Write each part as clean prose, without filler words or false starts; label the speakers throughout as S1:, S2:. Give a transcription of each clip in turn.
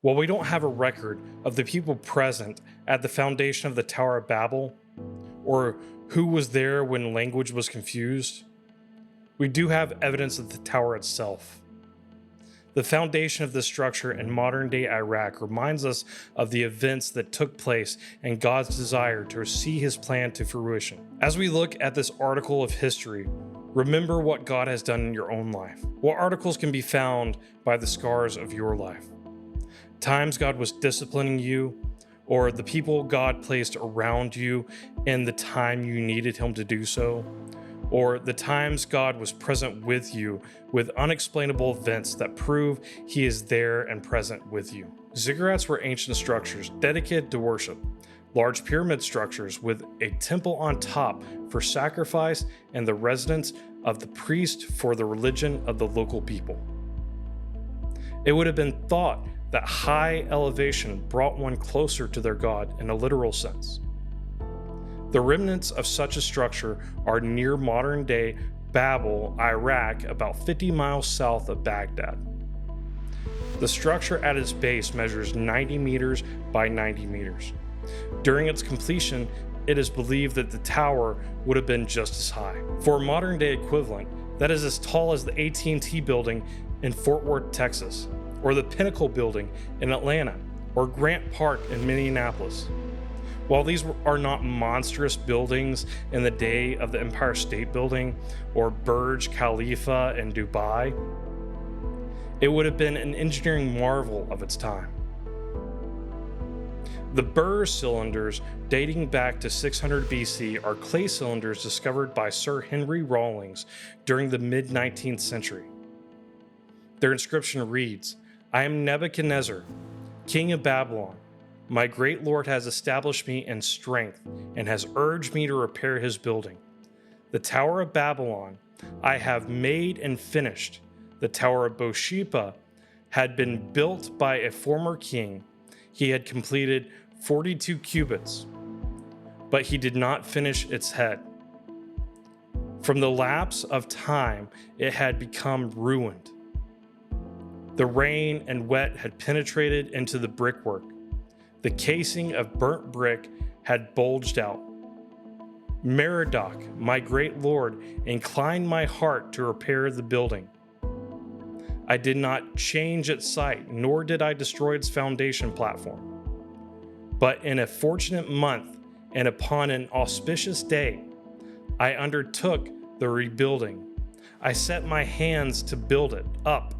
S1: While we don't have a record of the people present at the foundation of the Tower of Babel, or who was there when language was confused, we do have evidence of the tower itself. The foundation of this structure in modern-day Iraq reminds us of the events that took place and God's desire to see his plan to fruition. As we look at this article of history, remember what God has done in your own life. What articles can be found by the scars of your life? Times God was disciplining you, or the people God placed around you in the time you needed him to do so, or the times God was present with you with unexplainable events that prove he is there and present with you. Ziggurats were ancient structures dedicated to worship, large pyramid structures with a temple on top for sacrifice and the residence of the priest for the religion of the local people. It would have been thought that high elevation brought one closer to their God in a literal sense. The remnants of such a structure are near modern-day Babel, Iraq, about 50 miles south of Baghdad. The structure at its base measures 90 meters by 90 meters. During its completion, it is believed that the tower would have been just as high. For a modern-day equivalent, that is as tall as the AT&T building in Fort Worth, Texas, or the Pinnacle building in Atlanta, or Grant Park in Minneapolis. While these are not monstrous buildings in the day of the Empire State Building or Burj Khalifa in Dubai, it would have been an engineering marvel of its time. The Burr cylinders dating back to 600 BC are clay cylinders discovered by Sir Henry Rawlings during the mid-19th century. Their inscription reads, "I am Nebuchadnezzar, king of Babylon. My great Lord has established me in strength and has urged me to repair his building. The Tower of Babylon I have made and finished. The Tower of Bosheba had been built by a former king. He had completed 42 cubits, but he did not finish its head. From the lapse of time, it had become ruined. The rain and wet had penetrated into the brickwork. The casing of burnt brick had bulged out. Merodach, my great lord, inclined my heart to repair the building. I did not change its site, nor did I destroy its foundation platform. But in a fortunate month and upon an auspicious day, I undertook the rebuilding. I set my hands to build it up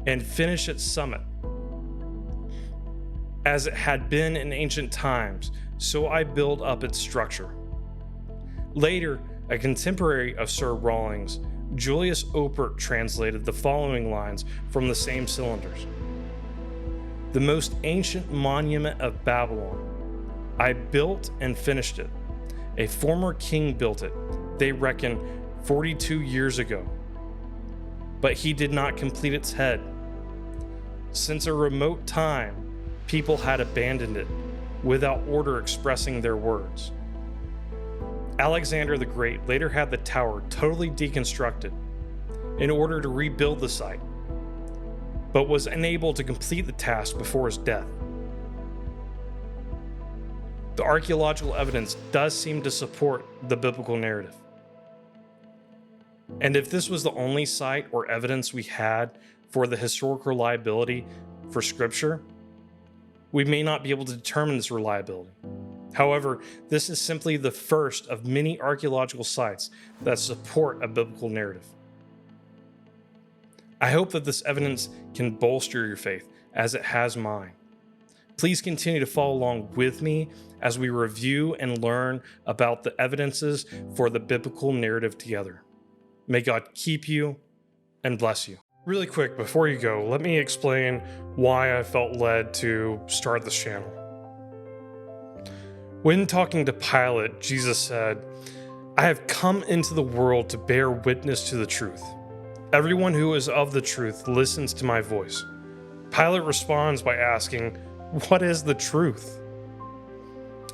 S1: and finish its summit. As it had been in ancient times, so I build up its structure." Later, a contemporary of Sir Rawlings, Julius Opert, translated the following lines from the same cylinders. "The most ancient monument of Babylon. I built and finished it. A former king built it, they reckon 42 years ago. But he did not complete its head. Since a remote time, people had abandoned it, without order expressing their words. Alexander the Great later had the tower totally deconstructed in order to rebuild the site, but was unable to complete the task before his death. The archaeological evidence does seem to support the biblical narrative. And if this was the only site or evidence we had for the historical reliability for Scripture, we may not be able to determine this reliability. However, this is simply the first of many archaeological sites that support a biblical narrative. I hope that this evidence can bolster your faith as it has mine. Please continue to follow along with me as we review and learn about the evidences for the biblical narrative together. May God keep you and bless you. Really quick, before you go, let me explain why I felt led to start this channel. When talking to Pilate, Jesus said, "I have come into the world to bear witness to the truth. Everyone who is of the truth listens to my voice." Pilate responds by asking, "What is the truth?"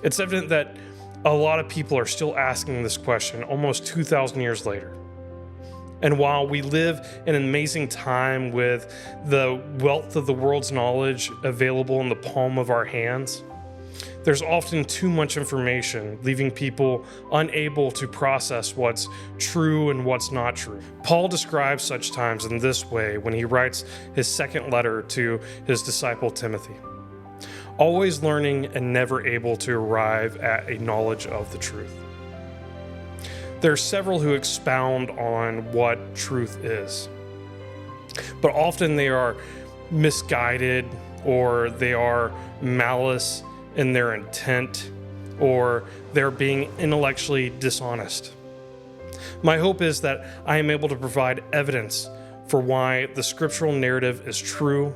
S1: It's evident that a lot of people are still asking this question almost 2,000 years later. And while we live in an amazing time with the wealth of the world's knowledge available in the palm of our hands, there's often too much information, leaving people unable to process what's true and what's not true. Paul describes such times in this way when he writes his second letter to his disciple Timothy: "Always learning and never able to arrive at a knowledge of the truth." There are several who expound on what truth is, but often they are misguided, or they are malice in their intent, or they're being intellectually dishonest. My hope is that I am able to provide evidence for why the scriptural narrative is true,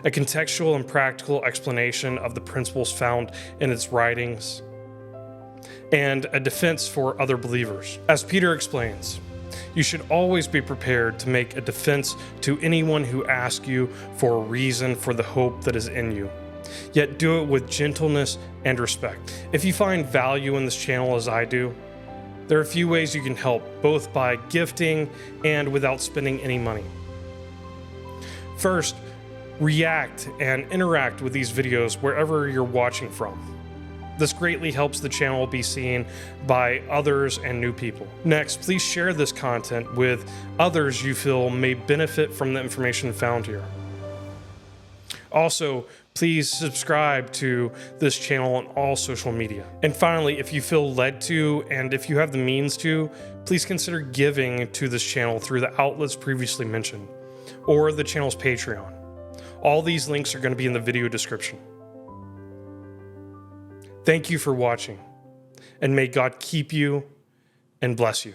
S1: a contextual and practical explanation of the principles found in its writings, and a defense for other believers. As Peter explains, you should always be prepared to make a defense to anyone who asks you for a reason for the hope that is in you, yet do it with gentleness and respect. If you find value in this channel as I do, there are a few ways you can help, both by gifting and without spending any money. First, react and interact with these videos wherever you're watching from. This greatly helps the channel be seen by others and new people. Next, please share this content with others you feel may benefit from the information found here. Also, please subscribe to this channel on all social media. And finally, if you feel led to, and if you have the means to, please consider giving to this channel through the outlets previously mentioned, or the channel's Patreon. All these links are going to be in the video description. Thank you for watching, and may God keep you and bless you.